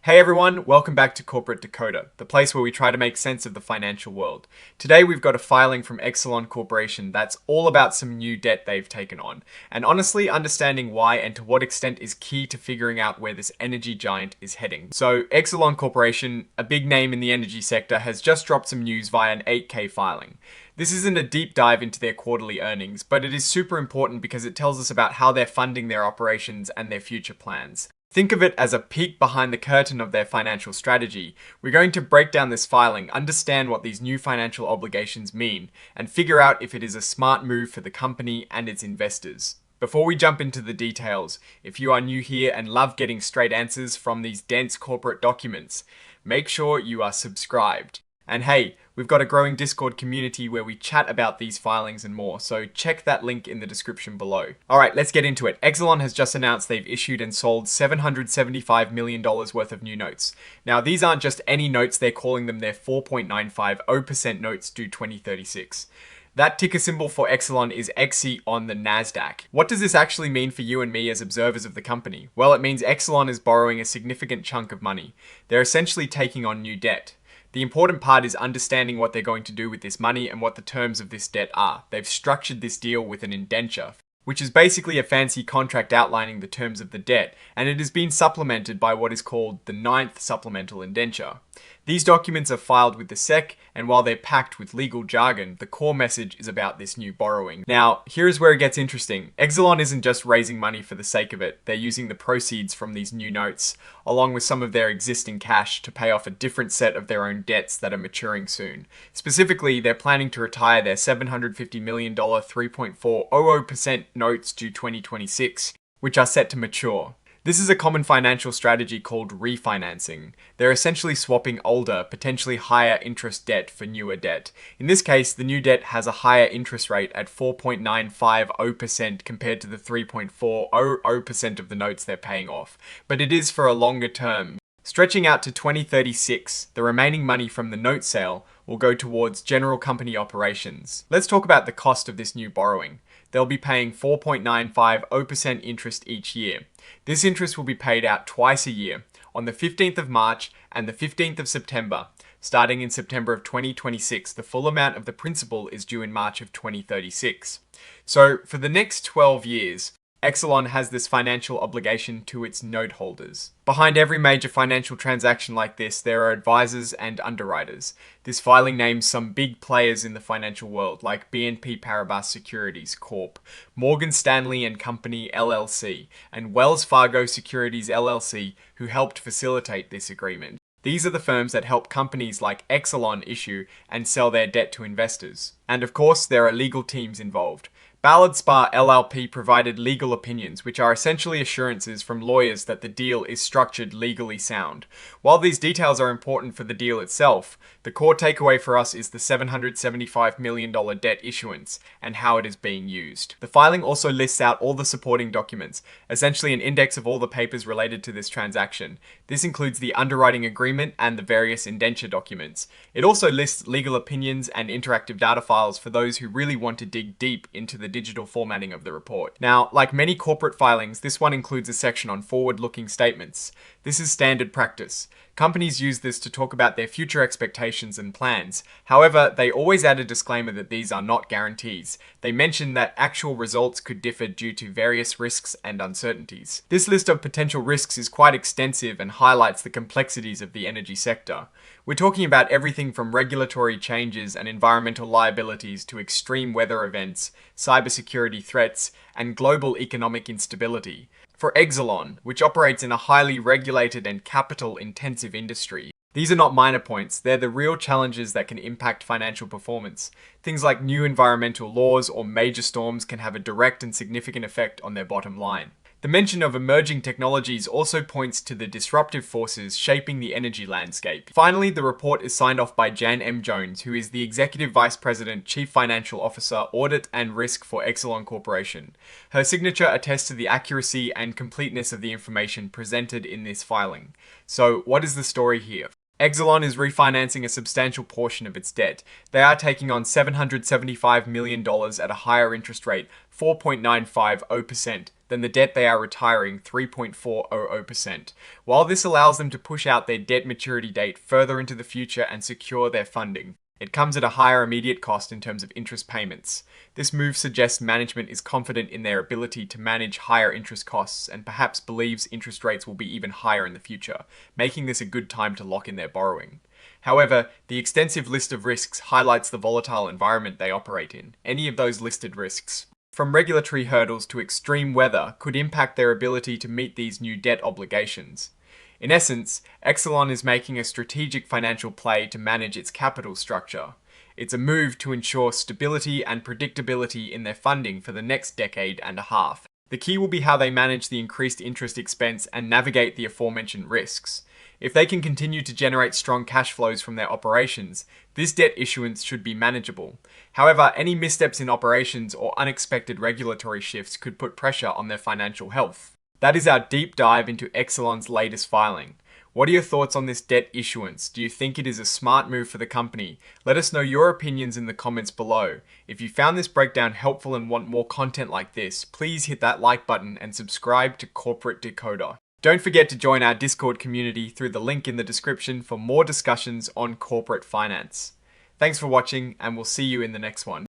Hey everyone, welcome back to Corporate Decoder, the place where we try to make sense of the financial world. Today we've got a filing from Exelon Corporation that's all about some new debt they've taken on. And honestly, understanding why and to what extent is key to figuring out where this energy giant is heading. So Exelon Corporation, a big name in the energy sector, has just dropped some news via an 8K filing. This isn't a deep dive into their quarterly earnings, but it is super important because it tells us about how they're funding their operations and their future plans. Think of it as a peek behind the curtain of their financial strategy. We're going to break down this filing, understand what these new financial obligations mean, and figure out if it is a smart move for the company and its investors. Before we jump into the details, if you are new here and love getting straight answers from these dense corporate documents, make sure you are subscribed. And hey, we've got a growing Discord community where we chat about these filings and more, so check that link in the description below. Alright, let's get into it. Exelon has just announced they've issued and sold $775 million worth of new notes. Now, these aren't just any notes, they're calling them their 4.950% notes due 2036. That ticker symbol for Exelon is XE on the NASDAQ. What does this actually mean for you and me as observers of the company? Well, it means Exelon is borrowing a significant chunk of money. They're essentially taking on new debt. The important part is understanding what they're going to do with this money and what the terms of this debt are. They've structured this deal with an indenture, which is basically a fancy contract outlining the terms of the debt, and it has been supplemented by what is called the 9th supplemental indenture. These documents are filed with the SEC, and while they're packed with legal jargon, the core message is about this new borrowing. Now, here's where it gets interesting. Exelon isn't just raising money for the sake of it. They're using the proceeds from these new notes, along with some of their existing cash, to pay off a different set of their own debts that are maturing soon. Specifically, they're planning to retire their $750 million 3.400% notes due 2026, which are set to mature. This is a common financial strategy called refinancing. They're essentially swapping older, potentially higher interest debt for newer debt. In this case, the new debt has a higher interest rate at 4.950% compared to the 3.400% of the notes they're paying off. But it is for a longer term. Stretching out to 2036, the remaining money from the note sale will go towards general company operations. Let's talk about the cost of this new borrowing. They'll be paying 4.950% interest each year. This interest will be paid out twice a year, on the 15th of March and the 15th of September. Starting in September of 2026, the full amount of the principal is due in March of 2036. So, for the next 12 years, Exelon has this financial obligation to its note holders. Behind every major financial transaction like this, there are advisors and underwriters. This filing names some big players in the financial world, like BNP Paribas Securities Corp, Morgan Stanley and Company LLC, and Wells Fargo Securities LLC, who helped facilitate this agreement. These are the firms that help companies like Exelon issue and sell their debt to investors. And of course, there are legal teams involved. Ballard Spahr LLP provided legal opinions, which are essentially assurances from lawyers that the deal is structured legally sound. While these details are important for the deal itself, the core takeaway for us is the $775 million debt issuance and how it is being used. The filing also lists out all the supporting documents, essentially an index of all the papers related to this transaction. This includes the underwriting agreement and the various indenture documents. It also lists legal opinions and interactive data files for those who really want to dig deep into the digital formatting of the report. Now, like many corporate filings, this one includes a section on forward-looking statements. This is standard practice. Companies use this to talk about their future expectations and plans. However, they always add a disclaimer that these are not guarantees. They mention that actual results could differ due to various risks and uncertainties. This list of potential risks is quite extensive and highlights the complexities of the energy sector. We're talking about everything from regulatory changes and environmental liabilities to extreme weather events, cybersecurity threats, and global economic instability. For Exelon, which operates in a highly regulated and capital-intensive industry, these are not minor points, they're the real challenges that can impact financial performance. Things like new environmental laws or major storms can have a direct and significant effect on their bottom line. The mention of emerging technologies also points to the disruptive forces shaping the energy landscape. Finally, the report is signed off by Jan M. Jones, who is the Executive Vice President, Chief Financial Officer, Audit and Risk for Exelon Corporation. Her signature attests to the accuracy and completeness of the information presented in this filing. So, what is the story here? Exelon is refinancing a substantial portion of its debt. They are taking on $775 million at a higher interest rate, 4.950%. than the debt they are retiring, 3.400%. While this allows them to push out their debt maturity date further into the future and secure their funding, it comes at a higher immediate cost in terms of interest payments. This move suggests management is confident in their ability to manage higher interest costs and perhaps believes interest rates will be even higher in the future, making this a good time to lock in their borrowing. However, the extensive list of risks highlights the volatile environment they operate in. Any of those listed risks, from regulatory hurdles to extreme weather, could impact their ability to meet these new debt obligations. In essence, Exelon is making a strategic financial play to manage its capital structure. It's a move to ensure stability and predictability in their funding for the next decade and a half. The key will be how they manage the increased interest expense and navigate the aforementioned risks. If they can continue to generate strong cash flows from their operations, this debt issuance should be manageable. However, any missteps in operations or unexpected regulatory shifts could put pressure on their financial health. That is our deep dive into Exelon's latest filing. What are your thoughts on this debt issuance? Do you think it is a smart move for the company? Let us know your opinions in the comments below. If you found this breakdown helpful and want more content like this, please hit that like button and subscribe to Corporate Decoder. Don't forget to join our Discord community through the link in the description for more discussions on corporate finance. Thanks for watching, and we'll see you in the next one.